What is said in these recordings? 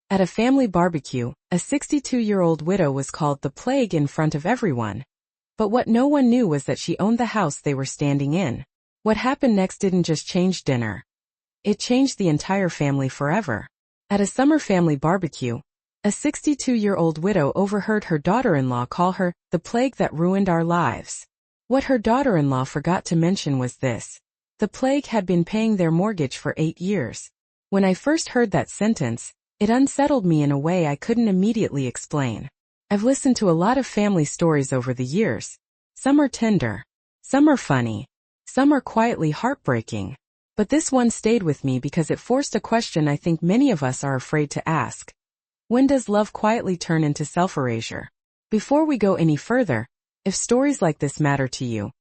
At a family barbecue, a 62-year-old widow was called the plague in front of everyone. But what no one knew was that she owned the house they were standing in. What happened next didn't just change dinner. It changed the entire family forever. At a summer family barbecue, a 62-year-old widow overheard her daughter-in-law call her the plague that ruined our lives. What her daughter-in-law forgot to mention was this. The plague had been paying their mortgage for 8 years. When I first heard that sentence, it unsettled me in a way I couldn't immediately explain. I've listened to a lot of family stories over the years. Some are tender. Some are funny. Some are quietly heartbreaking. But this one stayed with me because it forced a question I think many of us are afraid to ask. When does love quietly turn into self-erasure? Before we go any further, if stories like this matter to you,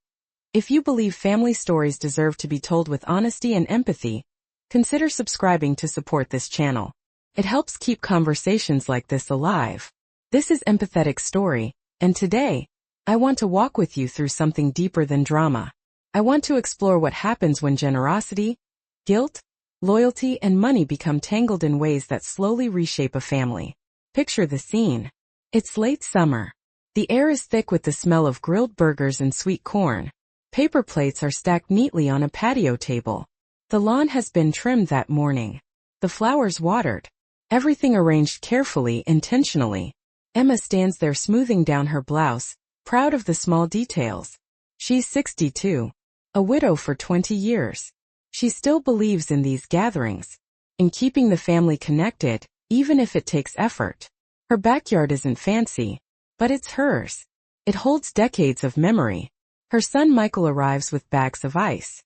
if you believe family stories deserve to be told with honesty and empathy, consider subscribing to support this channel. It helps keep conversations like this alive. This is Empathetic Story, and today, I want to walk with you through something deeper than drama. I want to explore what happens when generosity, guilt, loyalty, and money become tangled in ways that slowly reshape a family. Picture the scene. It's late summer. The air is thick with the smell of grilled burgers and sweet corn. Paper plates are stacked neatly on a patio table. The lawn has been trimmed that morning. The flowers watered. Everything arranged carefully, intentionally. Emma stands there smoothing down her blouse, proud of the small details. She's 62. A widow for 20 years. She still believes in these gatherings, in keeping the family connected, even if it takes effort. Her backyard isn't fancy, but it's hers. It holds decades of memory. Her son Michael arrives with bags of ice.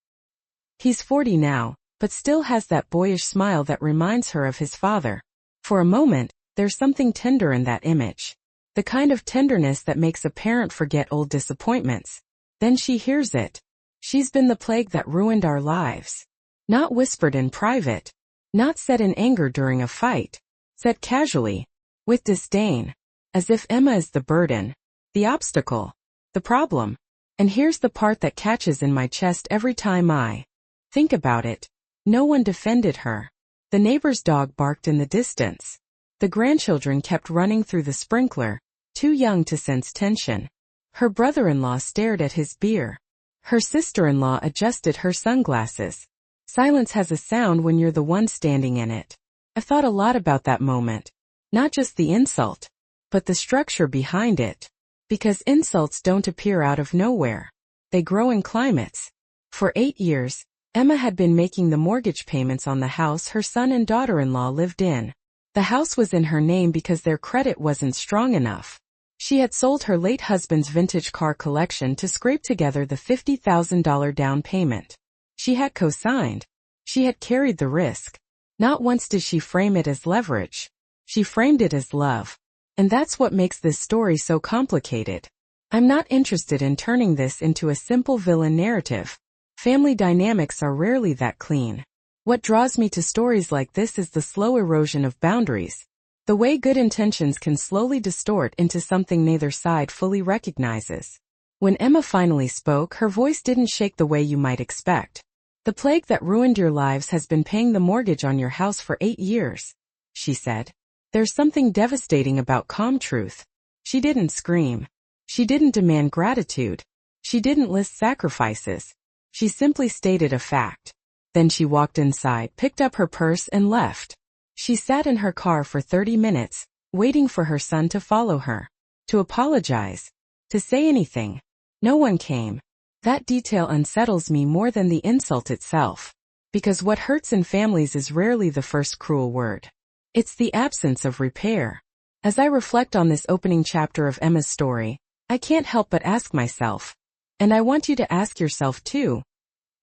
He's 40 now, but still has that boyish smile that reminds her of his father. For a moment, there's something tender in that image. The kind of tenderness that makes a parent forget old disappointments. Then she hears it. She's been the plague that ruined our lives. Not whispered in private. Not said in anger during a fight. Said casually. With disdain. As if Emma is the burden. The obstacle. The problem. And here's the part that catches in my chest every time I think about it. No one defended her. The neighbor's dog barked in the distance. The grandchildren kept running through the sprinkler, too young to sense tension. Her brother-in-law stared at his beer. Her sister-in-law adjusted her sunglasses. Silence has a sound when you're the one standing in it. I've thought a lot about that moment. Not just the insult, but the structure behind it. Because insults don't appear out of nowhere. They grow in climates. For 8 years, Emma had been making the mortgage payments on the house her son and daughter-in-law lived in. The house was in her name because their credit wasn't strong enough. She had sold her late husband's vintage car collection to scrape together the $50,000 down payment. She had co-signed. She had carried the risk. Not once did she frame it as leverage. She framed it as love. And that's what makes this story so complicated. I'm not interested in turning this into a simple villain narrative. Family dynamics are rarely that clean. What draws me to stories like this is the slow erosion of boundaries. The way good intentions can slowly distort into something neither side fully recognizes. When Emma finally spoke, her voice didn't shake the way you might expect. The plague that ruined your lives has been paying the mortgage on your house for 8 years, she said. There's something devastating about calm truth. She didn't scream. She didn't demand gratitude. She didn't list sacrifices. She simply stated a fact. Then she walked inside, picked up her purse, and left. She sat in her car for 30 minutes, waiting for her son to follow her. To apologize. To say anything. No one came. That detail unsettles me more than the insult itself. Because what hurts in families is rarely the first cruel word. It's the absence of repair. As I reflect on this opening chapter of Emma's story, I can't help but ask myself, and I want you to ask yourself too,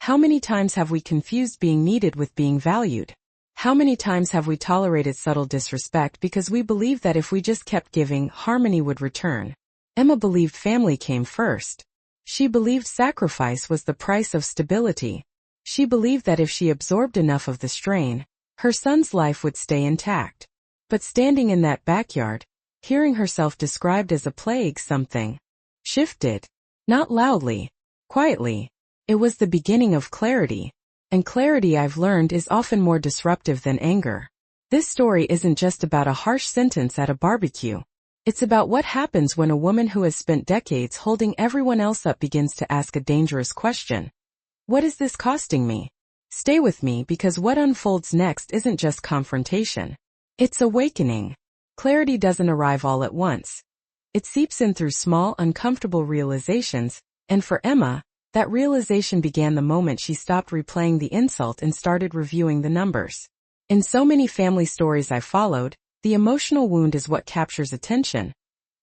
how many times have we confused being needed with being valued? How many times have we tolerated subtle disrespect because we believed that if we just kept giving, harmony would return? Emma believed family came first. She believed sacrifice was the price of stability. She believed that if she absorbed enough of the strain, her son's life would stay intact. But standing in that backyard, hearing herself described as a plague, something shifted. Not loudly, quietly. It was the beginning of clarity. And clarity, I've learned, is often more disruptive than anger. This story isn't just about a harsh sentence at a barbecue. It's about what happens when a woman who has spent decades holding everyone else up begins to ask a dangerous question. What is this costing me? Stay with me because what unfolds next isn't just confrontation. It's awakening. Clarity doesn't arrive all at once. It seeps in through small, uncomfortable realizations, and for Emma, that realization began the moment she stopped replaying the insult and started reviewing the numbers. In so many family stories I followed, the emotional wound is what captures attention,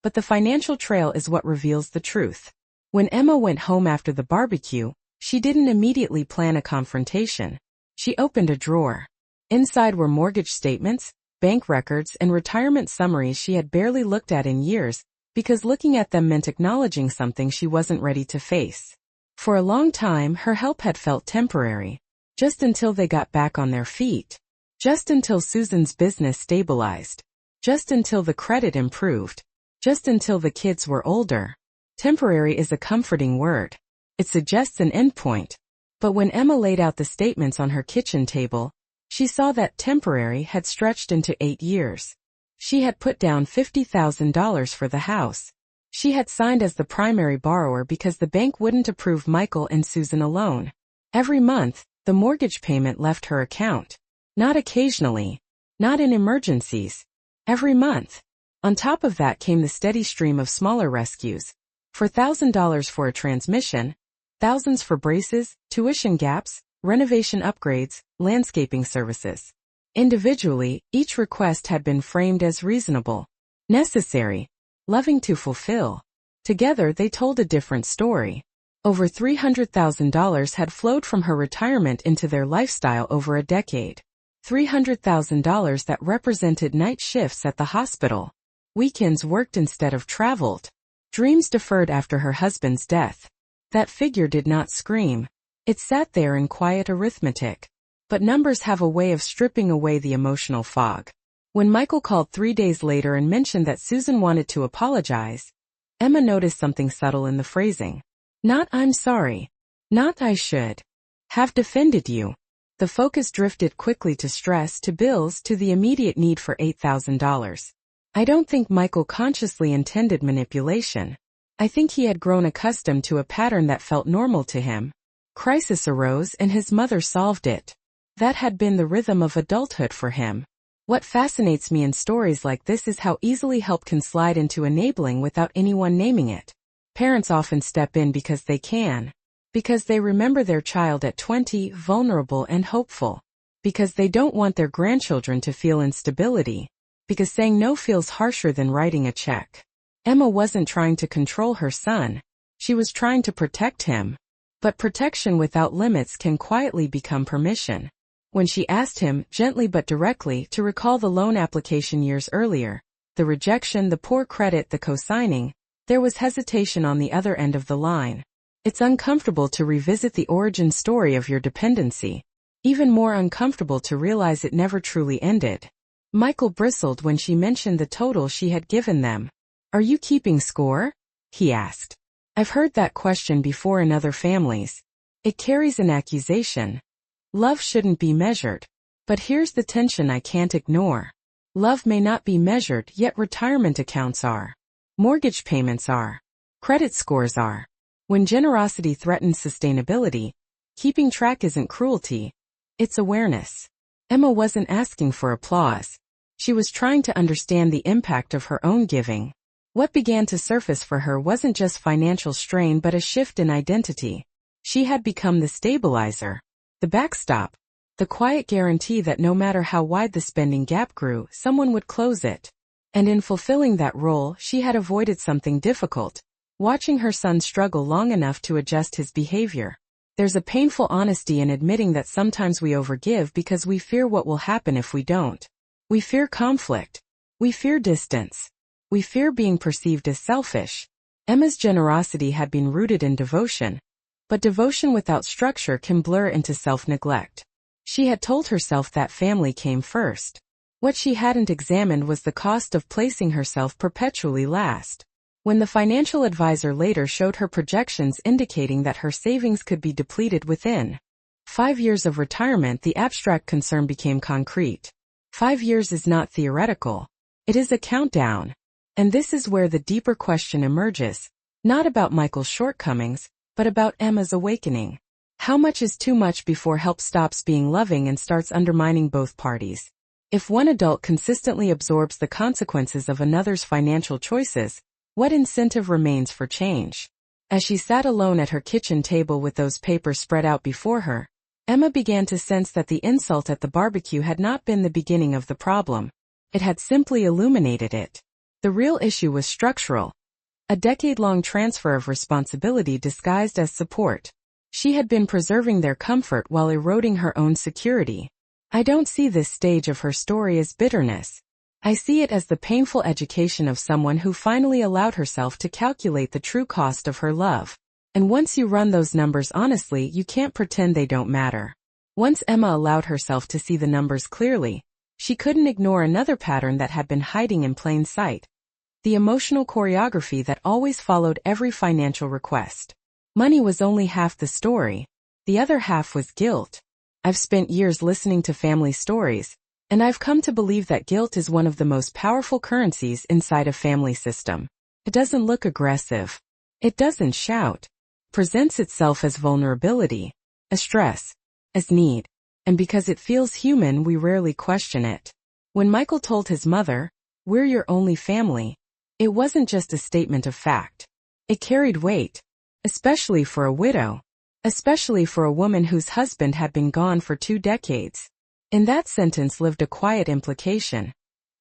but the financial trail is what reveals the truth. When Emma went home after the barbecue, she didn't immediately plan a confrontation. She opened a drawer. Inside were mortgage statements, bank records, and retirement summaries she had barely looked at in years, because looking at them meant acknowledging something she wasn't ready to face. For a long time, her help had felt temporary, just until they got back on their feet. Just until Susan's business stabilized. Just until the credit improved. Just until the kids were older. Temporary is a comforting word. It suggests an endpoint. But when Emma laid out the statements on her kitchen table, she saw that temporary had stretched into 8 years. She had put down $50,000 for the house. She had signed as the primary borrower because the bank wouldn't approve Michael and Susan alone. Every month, the mortgage payment left her account. Not occasionally. Not in emergencies. Every month. On top of that came the steady stream of smaller rescues. For $1,000 for a transmission, thousands for braces, tuition gaps, renovation upgrades, landscaping services. Individually, each request had been framed as reasonable, necessary, loving to fulfill. Together they told a different story. Over $300,000 had flowed from her retirement into their lifestyle over a decade. $300,000 that represented night shifts at the hospital. Weekends worked instead of traveled. Dreams deferred after her husband's death. That figure did not scream. It sat there in quiet arithmetic. But numbers have a way of stripping away the emotional fog. When Michael called 3 days later and mentioned that Susan wanted to apologize, Emma noticed something subtle in the phrasing. Not "I'm sorry." Not "I should have defended you." The focus drifted quickly to stress, to bills, to the immediate need for $8,000. I don't think Michael consciously intended manipulation. I think he had grown accustomed to a pattern that felt normal to him. Crisis arose and his mother solved it. That had been the rhythm of adulthood for him. What fascinates me in stories like this is how easily help can slide into enabling without anyone naming it. Parents often step in because they can. Because they remember their child at 20, vulnerable and hopeful. Because they don't want their grandchildren to feel instability. Because saying no feels harsher than writing a check. Emma wasn't trying to control her son. She was trying to protect him. But protection without limits can quietly become permission. When she asked him, gently but directly, to recall the loan application years earlier, the rejection, the poor credit, the co-signing, there was hesitation on the other end of the line. It's uncomfortable to revisit the origin story of your dependency. Even more uncomfortable to realize it never truly ended. Michael bristled when she mentioned the total she had given them. Are you keeping score? He asked. I've heard that question before in other families. It carries an accusation. Love shouldn't be measured. But here's the tension I can't ignore. Love may not be measured, yet retirement accounts are. Mortgage payments are. Credit scores are. When generosity threatens sustainability, keeping track isn't cruelty. It's awareness. Emma wasn't asking for applause. She was trying to understand the impact of her own giving. What began to surface for her wasn't just financial strain but a shift in identity. She had become the stabilizer, the backstop, the quiet guarantee that no matter how wide the spending gap grew, someone would close it. And in fulfilling that role, she had avoided something difficult, watching her son struggle long enough to adjust his behavior. There's a painful honesty in admitting that sometimes we overgive because we fear what will happen if we don't. We fear conflict. We fear distance. We fear being perceived as selfish. Emma's generosity had been rooted in devotion. But devotion without structure can blur into self-neglect. She had told herself that family came first. What she hadn't examined was the cost of placing herself perpetually last. When the financial advisor later showed her projections indicating that her savings could be depleted within 5 years of retirement, the abstract concern became concrete. 5 years is not theoretical. It is a countdown. And this is where the deeper question emerges, not about Michael's shortcomings, but about Emma's awakening. How much is too much before help stops being loving and starts undermining both parties? If one adult consistently absorbs the consequences of another's financial choices, what incentive remains for change? As she sat alone at her kitchen table with those papers spread out before her, Emma began to sense that the insult at the barbecue had not been the beginning of the problem. It had simply illuminated it. The real issue was structural. A decade-long transfer of responsibility disguised as support. She had been preserving their comfort while eroding her own security. I don't see this stage of her story as bitterness. I see it as the painful education of someone who finally allowed herself to calculate the true cost of her love. And once you run those numbers honestly, you can't pretend they don't matter. Once Emma allowed herself to see the numbers clearly, she couldn't ignore another pattern that had been hiding in plain sight. The emotional choreography that always followed every financial request. Money was only half the story. The other half was guilt. I've spent years listening to family stories, and I've come to believe that guilt is one of the most powerful currencies inside a family system. It doesn't look aggressive. It doesn't shout. It presents itself as vulnerability, as stress, as need. And because it feels human, we rarely question it. When Michael told his mother, "We're your only family," it wasn't just a statement of fact. It carried weight, especially for a widow. Especially for a woman whose husband had been gone for 2 decades. In that sentence lived a quiet implication.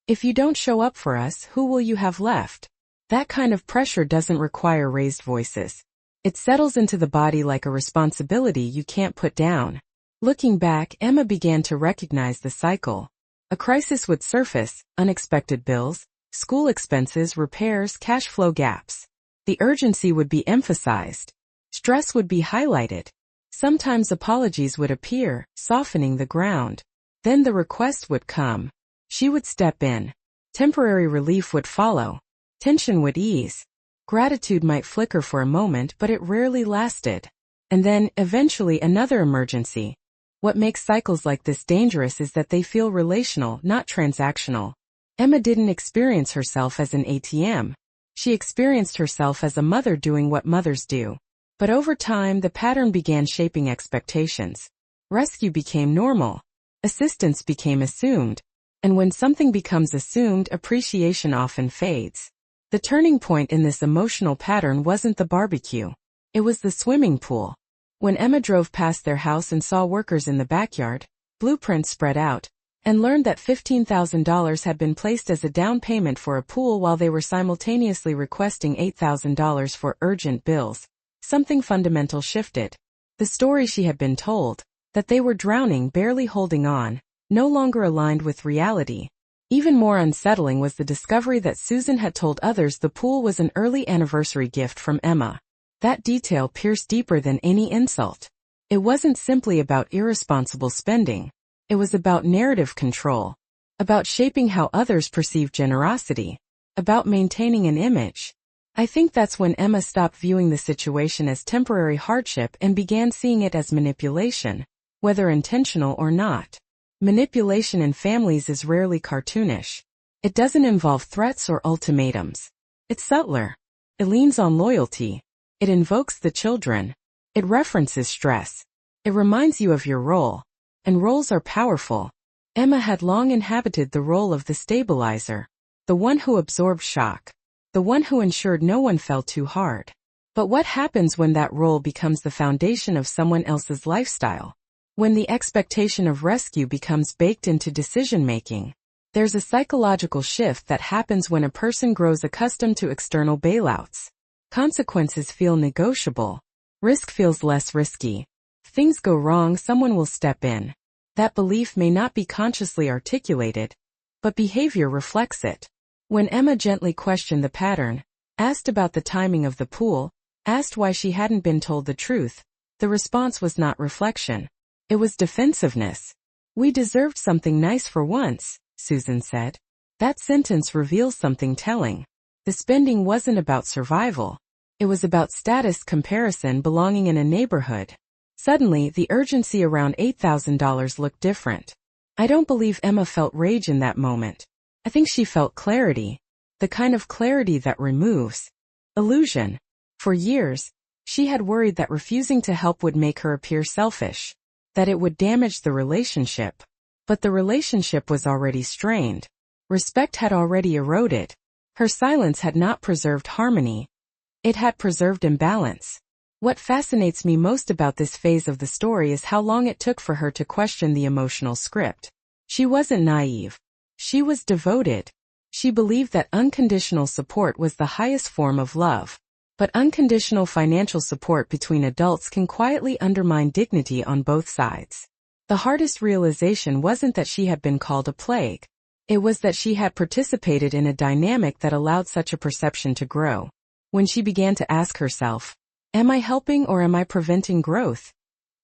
If you don't show up for us, who will you have left? That kind of pressure doesn't require raised voices. It settles into the body like a responsibility you can't put down. Looking back, Emma began to recognize the cycle. A crisis would surface, unexpected bills, school expenses, repairs, cash flow gaps. The urgency would be emphasized. Stress would be highlighted. Sometimes apologies would appear, softening the ground. Then the request would come. She would step in. Temporary relief would follow. Tension would ease. Gratitude might flicker for a moment, but it rarely lasted. And then, eventually, another emergency. What makes cycles like this dangerous is that they feel relational, not transactional. Emma didn't experience herself as an ATM. She experienced herself as a mother doing what mothers do. But over time, the pattern began shaping expectations. Rescue became normal. Assistance became assumed. And when something becomes assumed, appreciation often fades. The turning point in this emotional pattern wasn't the barbecue. It was the swimming pool. When Emma drove past their house and saw workers in the backyard, blueprints spread out, and learned that $15,000 had been placed as a down payment for a pool while they were simultaneously requesting $8,000 for urgent bills, something fundamental shifted. The story she had been told, that they were drowning, barely holding on, no longer aligned with reality. Even more unsettling was the discovery that Susan had told others the pool was an early anniversary gift from Emma. That detail pierced deeper than any insult. It wasn't simply about irresponsible spending. It was about narrative control. About shaping how others perceive generosity. About maintaining an image. I think that's when Emma stopped viewing the situation as temporary hardship and began seeing it as manipulation, whether intentional or not. Manipulation in families is rarely cartoonish. It doesn't involve threats or ultimatums. It's subtler. It leans on loyalty. It invokes the children. It references stress. It reminds you of your role. And roles are powerful. Emma had long inhabited the role of the stabilizer. The one who absorbed shock. The one who ensured no one fell too hard. But what happens when that role becomes the foundation of someone else's lifestyle? When the expectation of rescue becomes baked into decision-making? There's a psychological shift that happens when a person grows accustomed to external bailouts. Consequences feel negotiable. Risk feels less risky. If things go wrong, someone will step in. That belief may not be consciously articulated, but behavior reflects it. When Emma gently questioned the pattern, asked about the timing of the pool, asked why she hadn't been told the truth, the response was not reflection. It was defensiveness. "We deserved something nice for once," Susan said. That sentence reveals something telling. The spending wasn't about survival. It was about status comparison, belonging in a neighborhood. Suddenly, the urgency around $8,000 looked different. I don't believe Emma felt rage in that moment. I think she felt clarity. The kind of clarity that removes illusion. For years, she had worried that refusing to help would make her appear selfish, that it would damage the relationship. But the relationship was already strained. Respect had already eroded. Her silence had not preserved harmony. It had preserved imbalance. What fascinates me most about this phase of the story is how long it took for her to question the emotional script. She wasn't naive. She was devoted. She believed that unconditional support was the highest form of love. But unconditional financial support between adults can quietly undermine dignity on both sides. The hardest realization wasn't that she had been called a plague. It was that she had participated in a dynamic that allowed such a perception to grow. When she began to ask herself, am I helping or am I preventing growth?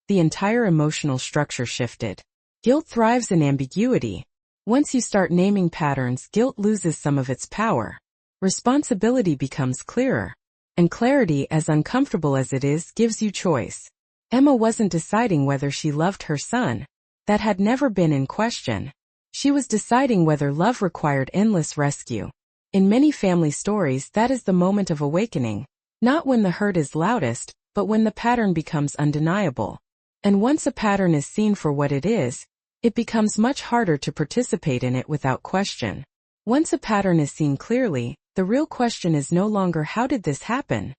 The entire emotional structure shifted. Guilt thrives in ambiguity. Once you start naming patterns, guilt loses some of its power. Responsibility becomes clearer. And clarity, as uncomfortable as it is, gives you choice. Emma wasn't deciding whether she loved her son. That had never been in question. She was deciding whether love required endless rescue. In many family stories, that is the moment of awakening. Not when the hurt is loudest, but when the pattern becomes undeniable. And once a pattern is seen for what it is, it becomes much harder to participate in it without question. Once a pattern is seen clearly, the real question is no longer how did this happen?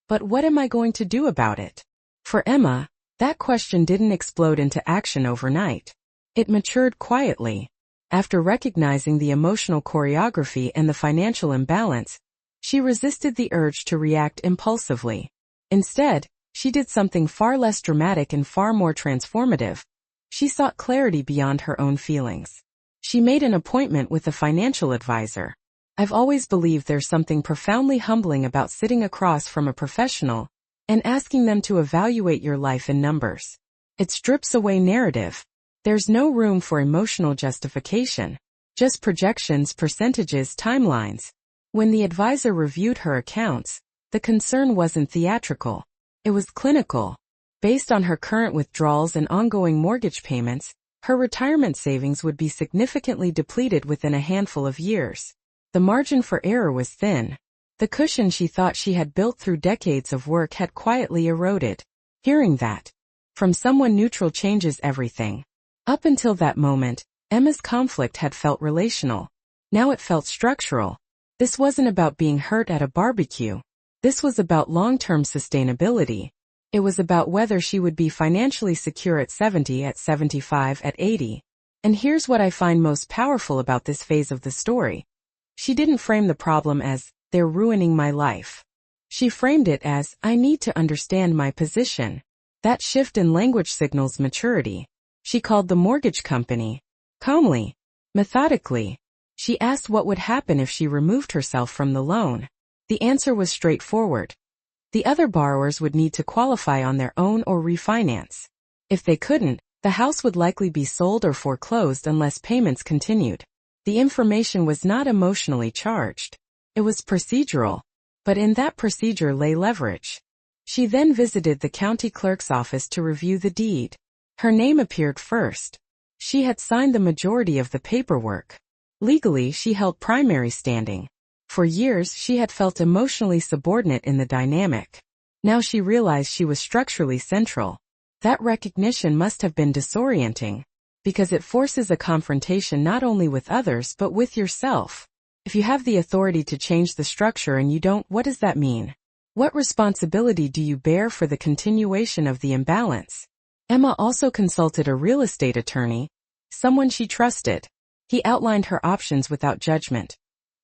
But what am I going to do about it? For Emma, that question didn't explode into action overnight. It matured quietly. After recognizing the emotional choreography and the financial imbalance, she resisted the urge to react impulsively. Instead, she did something far less dramatic and far more transformative. She sought clarity beyond her own feelings. She made an appointment with a financial advisor. I've always believed there's something profoundly humbling about sitting across from a professional and asking them to evaluate your life in numbers. It strips away narrative. There's no room for emotional justification. Just projections, percentages, timelines. When the advisor reviewed her accounts, the concern wasn't theatrical. It was clinical. Based on her current withdrawals and ongoing mortgage payments, her retirement savings would be significantly depleted within a handful of years. The margin for error was thin. The cushion she thought she had built through decades of work had quietly eroded. Hearing that from someone neutral changes everything. Up until that moment, Emma's conflict had felt relational. Now it felt structural. This wasn't about being hurt at a barbecue. This was about long-term sustainability. It was about whether she would be financially secure at 70, at 75, at 80. And here's what I find most powerful about this phase of the story. She didn't frame the problem as, they're ruining my life. She framed it as, I need to understand my position. That shift in language signals maturity. She called the mortgage company. Calmly. Methodically. She asked what would happen if she removed herself from the loan. The answer was straightforward. The other borrowers would need to qualify on their own or refinance. If they couldn't, the house would likely be sold or foreclosed unless payments continued. The information was not emotionally charged. It was procedural. But in that procedure lay leverage. She then visited the county clerk's office to review the deed. Her name appeared first. She had signed the majority of the paperwork. Legally, she held primary standing. For years, she had felt emotionally subordinate in the dynamic. Now she realized she was structurally central. That recognition must have been disorienting, because it forces a confrontation not only with others but with yourself. If you have the authority to change the structure and you don't, what does that mean? What responsibility do you bear for the continuation of the imbalance? Emma also consulted a real estate attorney, someone she trusted. He outlined her options without judgment.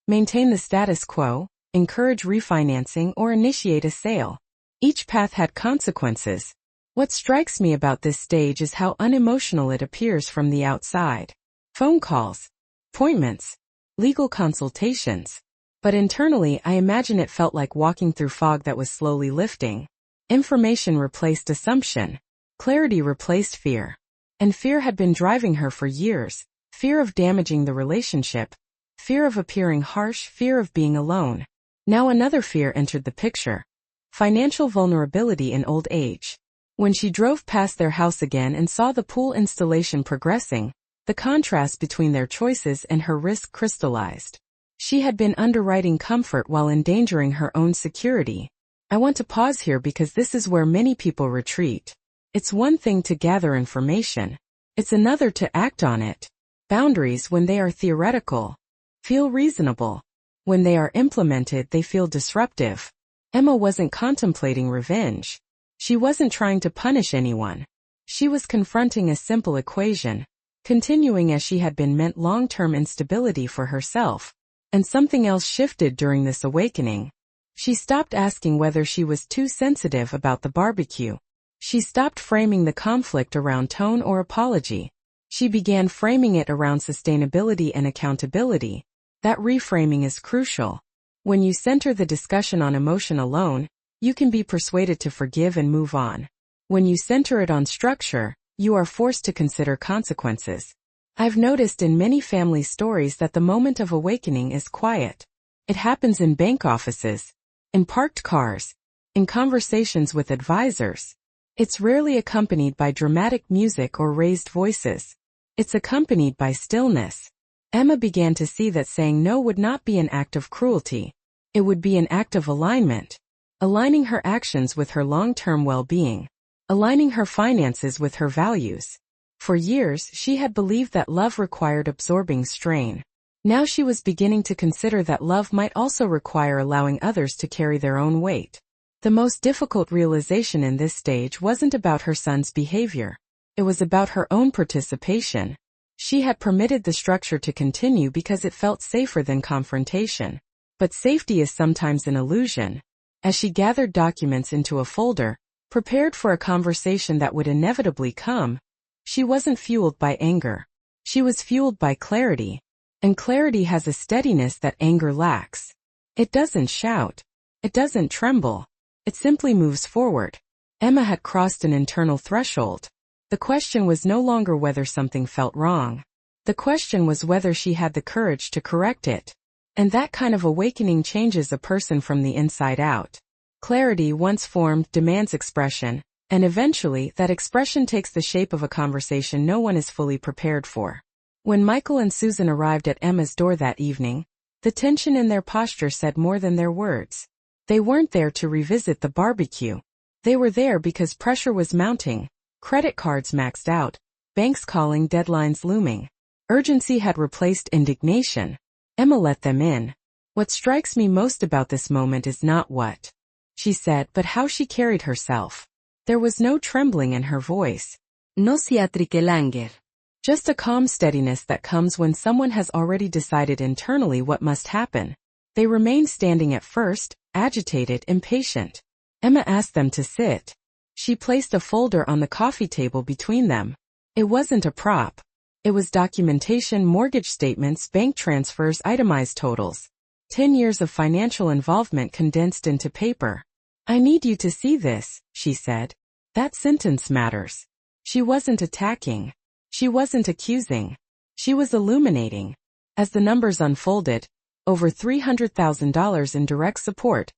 Maintain the status quo, encourage refinancing, or initiate a sale. Each path had consequences. What strikes me about this stage is how unemotional it appears from the outside. Phone calls, appointments, legal consultations. But internally, I imagine it felt like walking through fog that was slowly lifting. Information replaced assumption. Clarity replaced fear. And fear had been driving her for years. Fear of damaging the relationship. Fear of appearing harsh. Fear of being alone. Now another fear entered the picture. Financial vulnerability in old age. When she drove past their house again and saw the pool installation progressing, The contrast between their choices and her risk crystallized. She had been underwriting comfort while endangering her own security. I want to pause here because this is where many people retreat. It's one thing to gather information. It's another to act on it. Boundaries, when they are theoretical, feel reasonable. When they are implemented, they feel disruptive. Emma wasn't contemplating revenge. She wasn't trying to punish anyone. She was confronting a simple equation, continuing as she had been, meant long-term instability for herself. And something else shifted during this awakening. She stopped asking whether she was too sensitive about the barbecue. She stopped framing the conflict around tone or apology. She began framing it around sustainability and accountability. That reframing is crucial. When you center the discussion on emotion alone, you can be persuaded to forgive and move on. When you center it on structure, you are forced to consider consequences. I've noticed in many family stories that the moment of awakening is quiet. It happens in bank offices, in parked cars, in conversations with advisors. It's rarely accompanied by dramatic music or raised voices. It's accompanied by stillness. Emma began to see that saying no would not be an act of cruelty. It would be an act of alignment. Aligning her actions with her long-term well-being. Aligning her finances with her values. For years, she had believed that love required absorbing strain. Now she was beginning to consider that love might also require allowing others to carry their own weight. The most difficult realization in this stage wasn't about her son's behavior. It was about her own participation. She had permitted the structure to continue because it felt safer than confrontation. But safety is sometimes an illusion. As she gathered documents into a folder, prepared for a conversation that would inevitably come, she wasn't fueled by anger. She was fueled by clarity. And clarity has a steadiness that anger lacks. It doesn't shout. It doesn't tremble. It simply moves forward. Emma had crossed an internal threshold. The question was no longer whether something felt wrong. The question was whether she had the courage to correct it. And that kind of awakening changes a person from the inside out. Clarity, once formed, demands expression, and eventually that expression takes the shape of a conversation no one is fully prepared for. When Michael and Susan arrived at Emma's door that evening, the tension in their posture said more than their words. They weren't there to revisit the barbecue. They were there because pressure was mounting. Credit cards maxed out, banks calling, deadlines looming. Urgency had replaced indignation. Emma let them in. What strikes me most about this moment is not what she said, but how she carried herself. There was no trembling in her voice. No ciatrique languor. Just a calm steadiness that comes when someone has already decided internally what must happen. They remained standing at first, agitated, impatient. Emma asked them to sit. She placed a folder on the coffee table between them. It wasn't a prop. It was documentation, mortgage statements, bank transfers, itemized totals. 10 years of financial involvement condensed into paper. I need you to see this, she said. That sentence matters. She wasn't attacking. She wasn't accusing. She was illuminating. As the numbers unfolded, over $300,000 in direct support,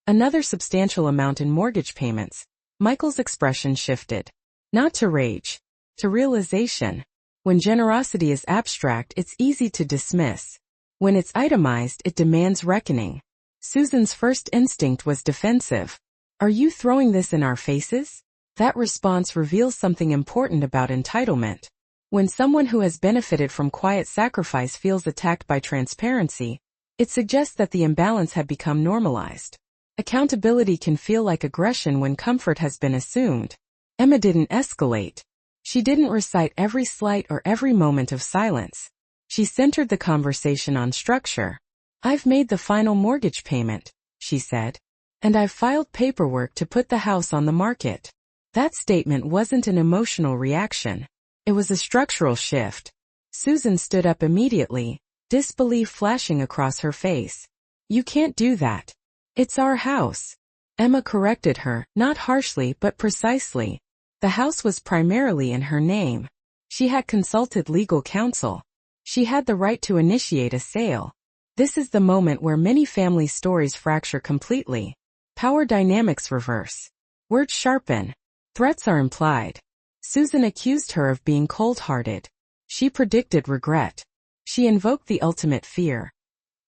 another substantial amount in mortgage payments, Michael's expression shifted. Not to rage. To realization. When generosity is abstract, it's easy to dismiss. When it's itemized, it demands reckoning. Susan's first instinct was defensive. Are you throwing this in our faces? That response reveals something important about entitlement. When someone who has benefited from quiet sacrifice feels attacked by transparency, it suggests that the imbalance had become normalized. Accountability can feel like aggression when comfort has been assumed. Emma didn't escalate. She didn't recite every slight or every moment of silence. She centered the conversation on structure. I've made the final mortgage payment, she said. And I've filed paperwork to put the house on the market. That statement wasn't an emotional reaction. It was a structural shift. Susan stood up immediately, disbelief flashing across her face. You can't do that. It's our house. Emma corrected her, not harshly but precisely. The house was primarily in her name. She had consulted legal counsel. She had the right to initiate a sale. This is the moment where many family stories fracture completely. Power dynamics reverse. Words sharpen. Threats are implied. Susan accused her of being cold-hearted. She predicted regret. She invoked the ultimate fear.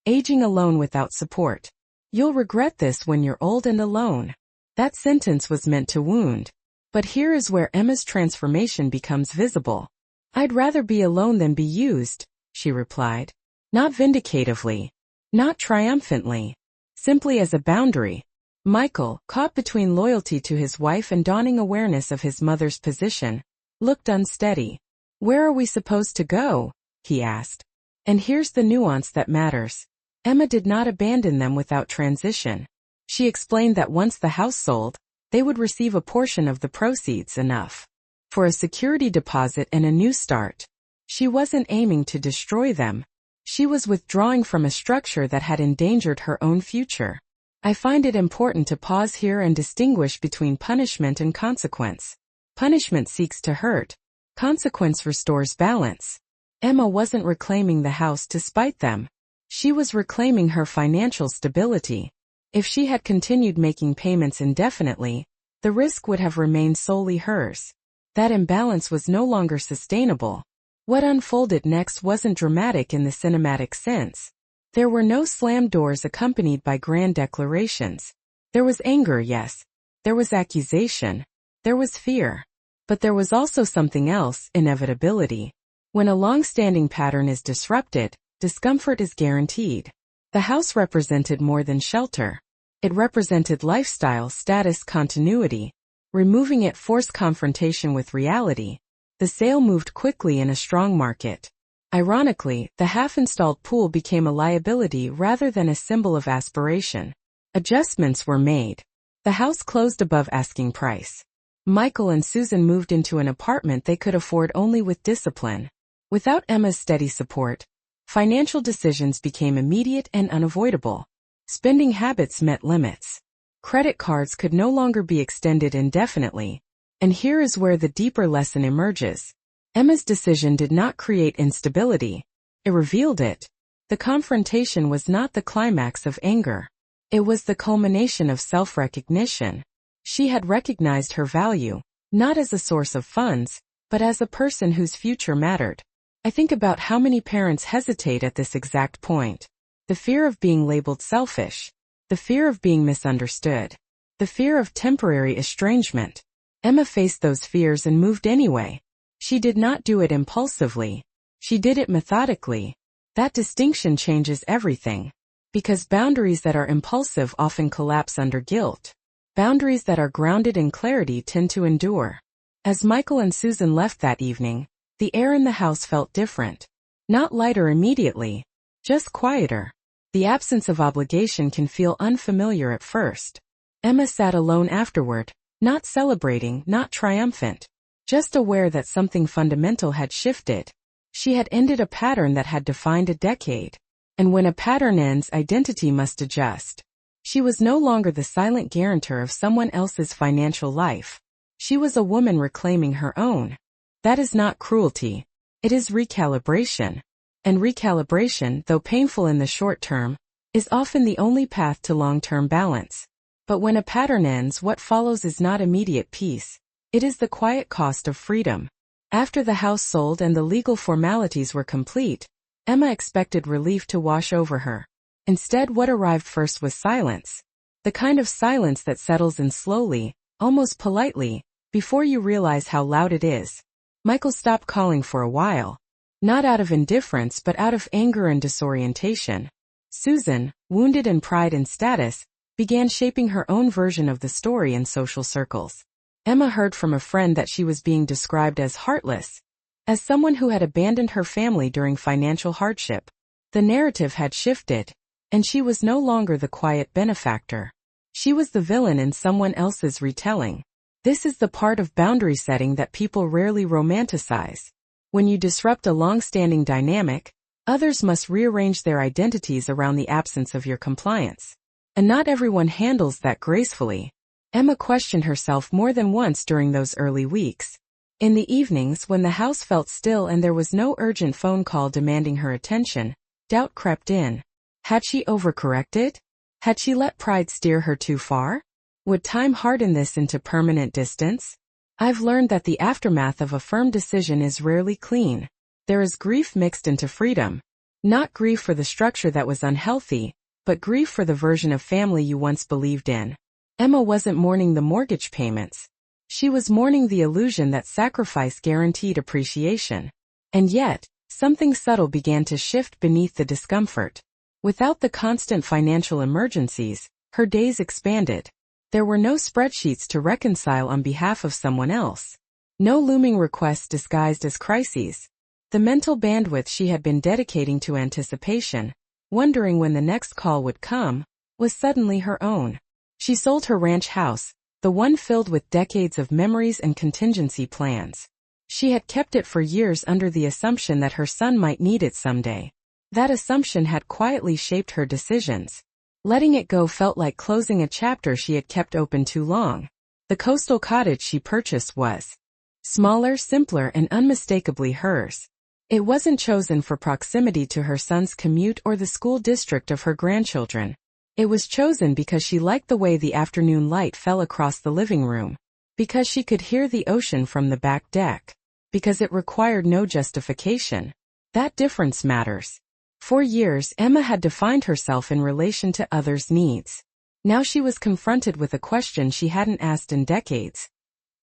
Aging alone without support. You'll regret this when you're old and alone. That sentence was meant to wound. But here is where Emma's transformation becomes visible. I'd rather be alone than be used, she replied. Not vindicatively. Not triumphantly. Simply as a boundary. Michael, caught between loyalty to his wife and dawning awareness of his mother's position, looked unsteady. Where are we supposed to go? He asked. And here's the nuance that matters. Emma did not abandon them without transition. She explained that once the house sold, they would receive a portion of the proceeds, enough for a security deposit and a new start. She wasn't aiming to destroy them. She was withdrawing from a structure that had endangered her own future. I find it important to pause here and distinguish between punishment and consequence. Punishment seeks to hurt. Consequence restores balance. Emma wasn't reclaiming the house to spite them. She was reclaiming her financial stability. If she had continued making payments indefinitely, the risk would have remained solely hers. That imbalance was no longer sustainable. What unfolded next wasn't dramatic in the cinematic sense. There were no slammed doors accompanied by grand declarations. There was anger, yes. There was accusation. There was fear. But there was also something else, inevitability. When a long-standing pattern is disrupted, discomfort is guaranteed. The house represented more than shelter. It represented lifestyle, status, continuity. Removing it forced confrontation with reality. The sale moved quickly in a strong market. Ironically, the half-installed pool became a liability rather than a symbol of aspiration. Adjustments were made. The house closed above asking price. Michael and Susan moved into an apartment they could afford only with discipline. Without Emma's steady support, financial decisions became immediate and unavoidable. Spending habits met limits. Credit cards could no longer be extended indefinitely. And here is where the deeper lesson emerges. Emma's decision did not create instability. It revealed it. The confrontation was not the climax of anger. It was the culmination of self-recognition. She had recognized her value, not as a source of funds, but as a person whose future mattered. I think about how many parents hesitate at this exact point. The fear of being labeled selfish. The fear of being misunderstood. The fear of temporary estrangement. Emma faced those fears and moved anyway. She did not do it impulsively. She did it methodically. That distinction changes everything. Because boundaries that are impulsive often collapse under guilt. Boundaries that are grounded in clarity tend to endure. As Michael and Susan left that evening, the air in the house felt different. Not lighter immediately, just quieter. The absence of obligation can feel unfamiliar at first. Emma sat alone afterward, not celebrating, not triumphant, just aware that something fundamental had shifted. She had ended a pattern that had defined a decade. And when a pattern ends, identity must adjust. She was no longer the silent guarantor of someone else's financial life. She was a woman reclaiming her own. That is not cruelty. It is recalibration. And recalibration, though painful in the short term, is often the only path to long-term balance. But when a pattern ends, what follows is not immediate peace. It is the quiet cost of freedom. After the house sold and the legal formalities were complete, Emma expected relief to wash over her. Instead, what arrived first was silence. The kind of silence that settles in slowly, almost politely, before you realize how loud it is. Michael stopped calling for a while. Not out of indifference but out of anger and disorientation. Susan, wounded in pride and status, began shaping her own version of the story in social circles. Emma heard from a friend that she was being described as heartless, as someone who had abandoned her family during financial hardship. The narrative had shifted, and she was no longer the quiet benefactor. She was the villain in someone else's retelling. This is the part of boundary setting that people rarely romanticize. When you disrupt a long-standing dynamic, others must rearrange their identities around the absence of your compliance. And not everyone handles that gracefully. Emma questioned herself more than once during those early weeks. In the evenings, when the house felt still and there was no urgent phone call demanding her attention, doubt crept in. Had she overcorrected? Had she let pride steer her too far? Would time harden this into permanent distance? I've learned that the aftermath of a firm decision is rarely clean. There is grief mixed into freedom. Not grief for the structure that was unhealthy, but grief for the version of family you once believed in. Emma wasn't mourning the mortgage payments. She was mourning the illusion that sacrifice guaranteed appreciation. And yet, something subtle began to shift beneath the discomfort. Without the constant financial emergencies, her days expanded. There were no spreadsheets to reconcile on behalf of someone else. No looming requests disguised as crises. The mental bandwidth she had been dedicating to anticipation, wondering when the next call would come, was suddenly her own. She sold her ranch house, the one filled with decades of memories and contingency plans. She had kept it for years under the assumption that her son might need it someday. That assumption had quietly shaped her decisions. Letting it go felt like closing a chapter she had kept open too long. The coastal cottage she purchased was smaller, simpler, and unmistakably hers. It wasn't chosen for proximity to her son's commute or the school district of her grandchildren. It was chosen because she liked the way the afternoon light fell across the living room, because she could hear the ocean from the back deck, because it required no justification. That difference matters. For years, Emma had defined herself in relation to others' needs. Now she was confronted with a question she hadn't asked in decades.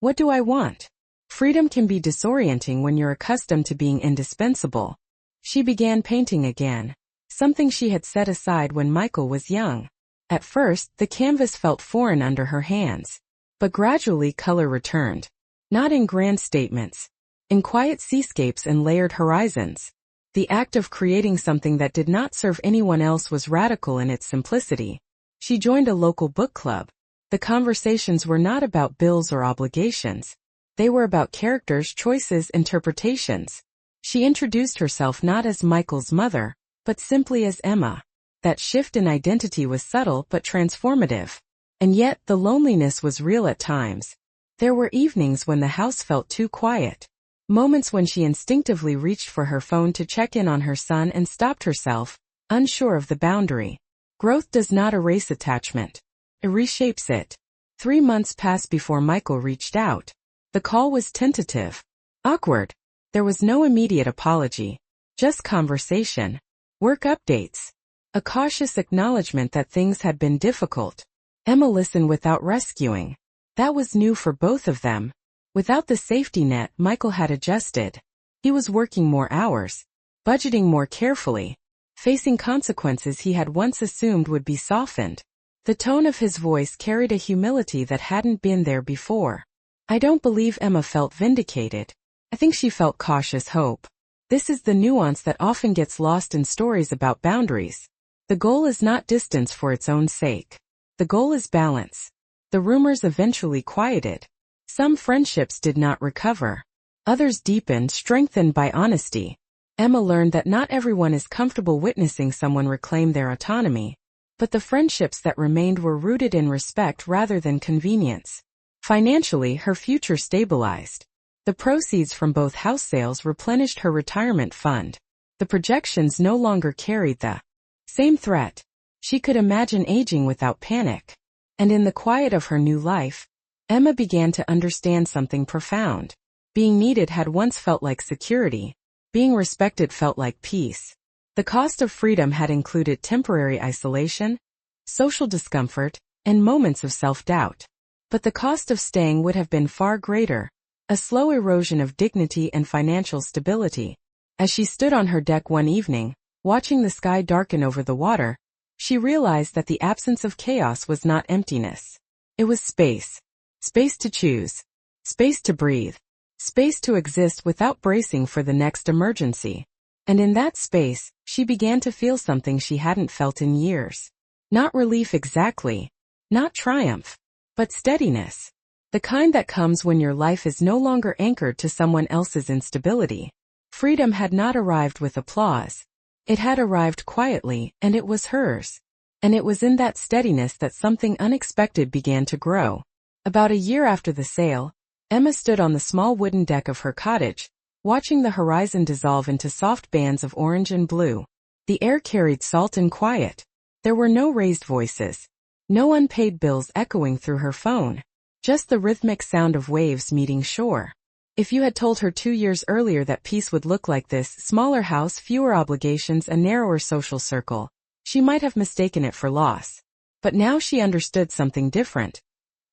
What do I want? Freedom can be disorienting when you're accustomed to being indispensable. She began painting again, something she had set aside when Michael was young. At first, the canvas felt foreign under her hands. But gradually color returned. Not in grand statements. In quiet seascapes and layered horizons. The act of creating something that did not serve anyone else was radical in its simplicity. She joined a local book club. The conversations were not about bills or obligations. They were about characters, choices, interpretations. She introduced herself not as Michael's mother, but simply as Emma. That shift in identity was subtle but transformative. And yet, the loneliness was real at times. There were evenings when the house felt too quiet. Moments when she instinctively reached for her phone to check in on her son and stopped herself, unsure of the boundary. Growth does not erase attachment. It reshapes it. 3 months passed before Michael reached out. The call was tentative. Awkward. There was no immediate apology. Just conversation. Work updates. A cautious acknowledgement that things had been difficult. Emma listened without rescuing. That was new for both of them. Without the safety net, Michael had adjusted. He was working more hours, budgeting more carefully, facing consequences he had once assumed would be softened. The tone of his voice carried a humility that hadn't been there before. I don't believe Emma felt vindicated. I think she felt cautious hope. This is the nuance that often gets lost in stories about boundaries. The goal is not distance for its own sake. The goal is balance. The rumors eventually quieted. Some friendships did not recover. Others deepened, strengthened by honesty. Emma learned that not everyone is comfortable witnessing someone reclaim their autonomy. But the friendships that remained were rooted in respect rather than convenience. Financially, her future stabilized. The proceeds from both house sales replenished her retirement fund. The projections no longer carried the same threat. She could imagine aging without panic. And in the quiet of her new life, Emma began to understand something profound. Being needed had once felt like security. Being respected felt like peace. The cost of freedom had included temporary isolation, social discomfort, and moments of self-doubt. But the cost of staying would have been far greater. A slow erosion of dignity and financial stability. As she stood on her deck one evening, watching the sky darken over the water, she realized that the absence of chaos was not emptiness. It was space. Space to choose. Space to breathe. Space to exist without bracing for the next emergency. And in that space, she began to feel something she hadn't felt in years. Not relief exactly. Not triumph. But steadiness. The kind that comes when your life is no longer anchored to someone else's instability. Freedom had not arrived with applause. It had arrived quietly, and it was hers. And it was in that steadiness that something unexpected began to grow. About a year after the sale, Emma stood on the small wooden deck of her cottage, watching the horizon dissolve into soft bands of orange and blue. The air carried salt and quiet. There were no raised voices. No unpaid bills echoing through her phone. Just the rhythmic sound of waves meeting shore. If you had told her 2 years earlier that peace would look like this: smaller house, fewer obligations, a narrower social circle, she might have mistaken it for loss. But now she understood something different.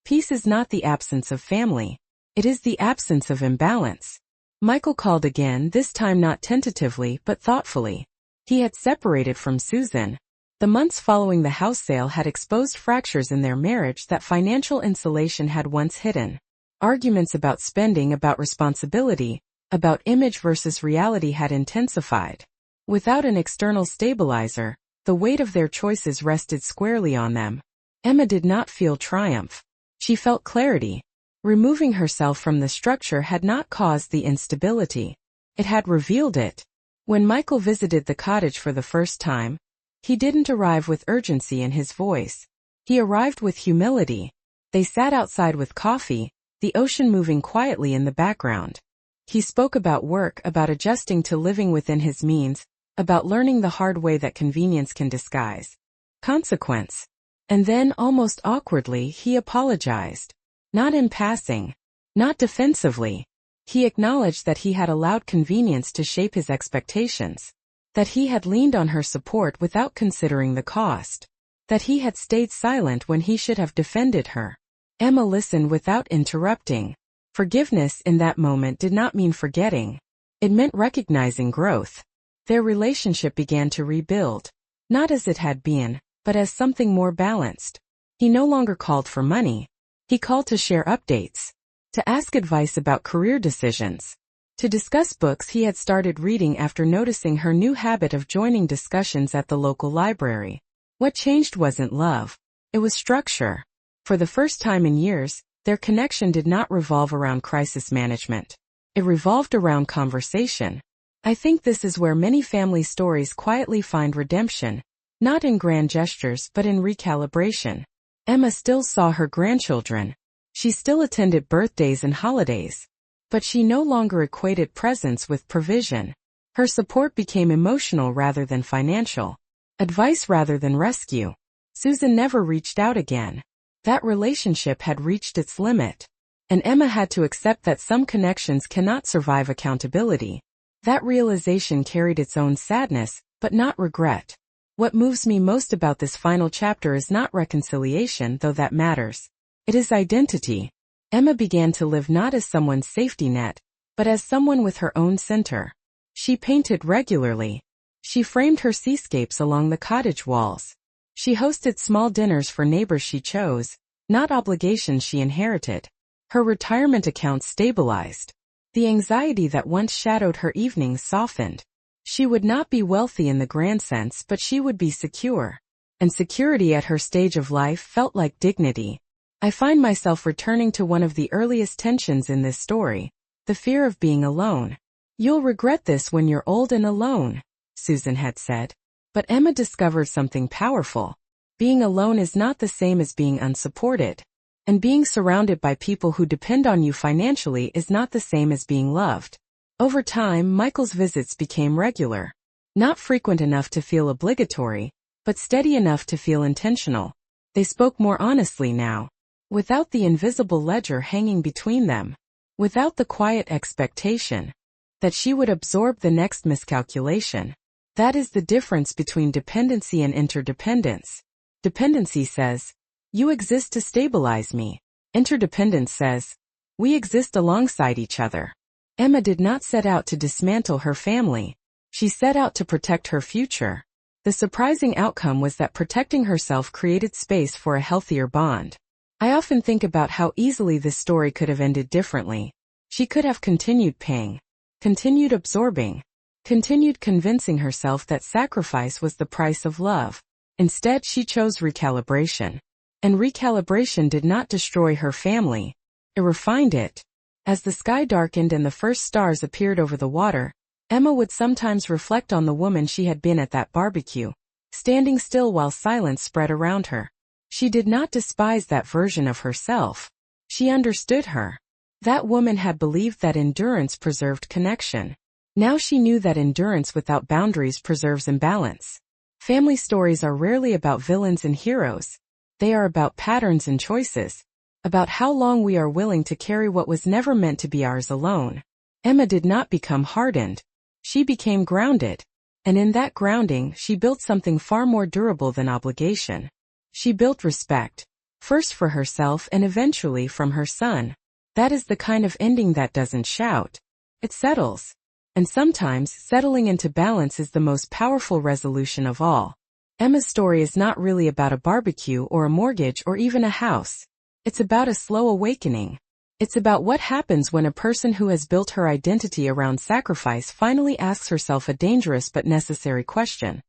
Peace is not the absence of family. It is the absence of imbalance. Michael called again, this time not tentatively but thoughtfully. He had separated from Susan. The months following the house sale had exposed fractures in their marriage that financial insulation had once hidden. Arguments about spending, about responsibility, about image versus reality had intensified. Without an external stabilizer, the weight of their choices rested squarely on them. Emma did not feel triumph. She felt clarity. Removing herself from the structure had not caused the instability. It had revealed it. When Michael visited the cottage for the first time, he didn't arrive with urgency in his voice. He arrived with humility. They sat outside with coffee, the ocean moving quietly in the background. He spoke about work, about adjusting to living within his means, about learning the hard way that convenience can disguise consequence. And then, almost awkwardly, he apologized. Not in passing. Not defensively. He acknowledged that he had allowed convenience to shape his expectations. That he had leaned on her support without considering the cost. That he had stayed silent when he should have defended her. Emma listened without interrupting. Forgiveness in that moment did not mean forgetting. It meant recognizing growth. Their relationship began to rebuild. Not as it had been, but as something more balanced. He no longer called for money. He called to share updates. To ask advice about career decisions. To discuss books he had started reading after noticing her new habit of joining discussions at the local library. What changed wasn't love. It was structure. For the first time in years, their connection did not revolve around crisis management. It revolved around conversation. I think this is where many family stories quietly find redemption, not in grand gestures but in recalibration. Emma still saw her grandchildren. She still attended birthdays and holidays. But she no longer equated presence with provision. Her support became emotional rather than financial. Advice rather than rescue. Susan never reached out again. That relationship had reached its limit. And Emma had to accept that some connections cannot survive accountability. That realization carried its own sadness, but not regret. What moves me most about this final chapter is not reconciliation, though that matters. It is identity. Emma began to live not as someone's safety net, but as someone with her own center. She painted regularly. She framed her seascapes along the cottage walls. She hosted small dinners for neighbors she chose, not obligations she inherited. Her retirement accounts stabilized. The anxiety that once shadowed her evenings softened. She would not be wealthy in the grand sense, but she would be secure. And security at her stage of life felt like dignity. I find myself returning to one of the earliest tensions in this story, the fear of being alone. You'll regret this when you're old and alone, Susan had said. But Emma discovered something powerful. Being alone is not the same as being unsupported. And being surrounded by people who depend on you financially is not the same as being loved. Over time, Michael's visits became regular. Not frequent enough to feel obligatory, but steady enough to feel intentional. They spoke more honestly now. Without the invisible ledger hanging between them. Without the quiet expectation that she would absorb the next miscalculation. That is the difference between dependency and interdependence. Dependency says, you exist to stabilize me. Interdependence says, we exist alongside each other. Emma did not set out to dismantle her family. She set out to protect her future. The surprising outcome was that protecting herself created space for a healthier bond. I often think about how easily this story could have ended differently. She could have continued paying, continued absorbing, continued convincing herself that sacrifice was the price of love. Instead, she chose recalibration. And recalibration did not destroy her family. It refined it. As the sky darkened and the first stars appeared over the water, Emma would sometimes reflect on the woman she had been at that barbecue, standing still while silence spread around her. She did not despise that version of herself. She understood her. That woman had believed that endurance preserved connection. Now she knew that endurance without boundaries preserves imbalance. Family stories are rarely about villains and heroes. They are about patterns and choices. about how long we are willing to carry what was never meant to be ours alone. Emma did not become hardened. She became grounded. And in that grounding, she built something far more durable than obligation. She built respect, first for herself and eventually from her son. That is the kind of ending that doesn't shout. It settles. And sometimes, settling into balance is the most powerful resolution of all. Emma's story is not really about a barbecue or a mortgage or even a house. It's about a slow awakening. It's about what happens when a person who has built her identity around sacrifice finally asks herself a dangerous but necessary question.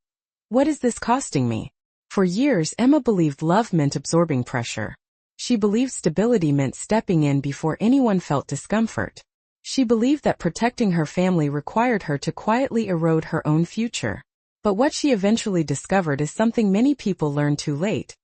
What is this costing me? For years, Emma believed love meant absorbing pressure. She believed stability meant stepping in before anyone felt discomfort. She believed that protecting her family required her to quietly erode her own future. But what she eventually discovered is something many people learn too late.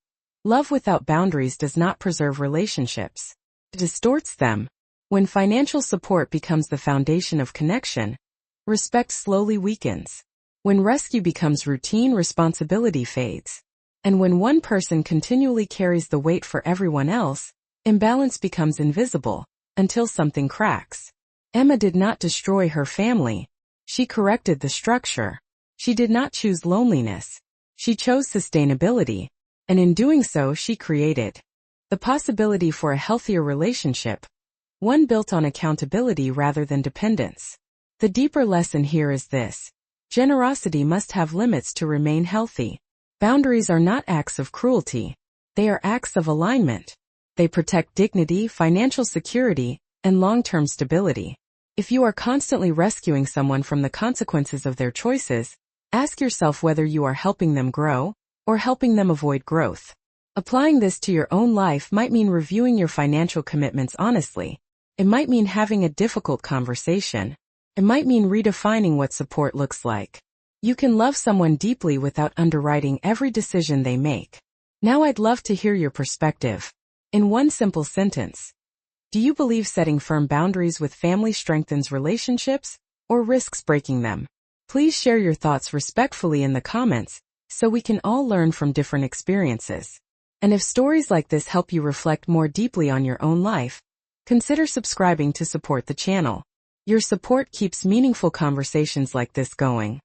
Love without boundaries does not preserve relationships. It distorts them. When financial support becomes the foundation of connection, respect slowly weakens. When rescue becomes routine, responsibility fades. And when one person continually carries the weight for everyone else, imbalance becomes invisible, until something cracks. Emma did not destroy her family. She corrected the structure. She did not choose loneliness. She chose sustainability. And in doing so, she created the possibility for a healthier relationship, one built on accountability rather than dependence. The deeper lesson here is this: generosity must have limits to remain healthy. Boundaries are not acts of cruelty. They are acts of alignment. They protect dignity, financial security, and long-term stability. If you are constantly rescuing someone from the consequences of their choices, ask yourself whether you are helping them grow or helping them avoid growth. Applying this to your own life might mean reviewing your financial commitments honestly. It might mean having a difficult conversation. It might mean redefining what support looks like. You can love someone deeply without underwriting every decision they make. Now I'd love to hear your perspective. In one simple sentence, do you believe setting firm boundaries with family strengthens relationships or risks breaking them? Please share your thoughts respectfully in the comments so we can all learn from different experiences. And if stories like this help you reflect more deeply on your own life, consider subscribing to support the channel. Your support keeps meaningful conversations like this going.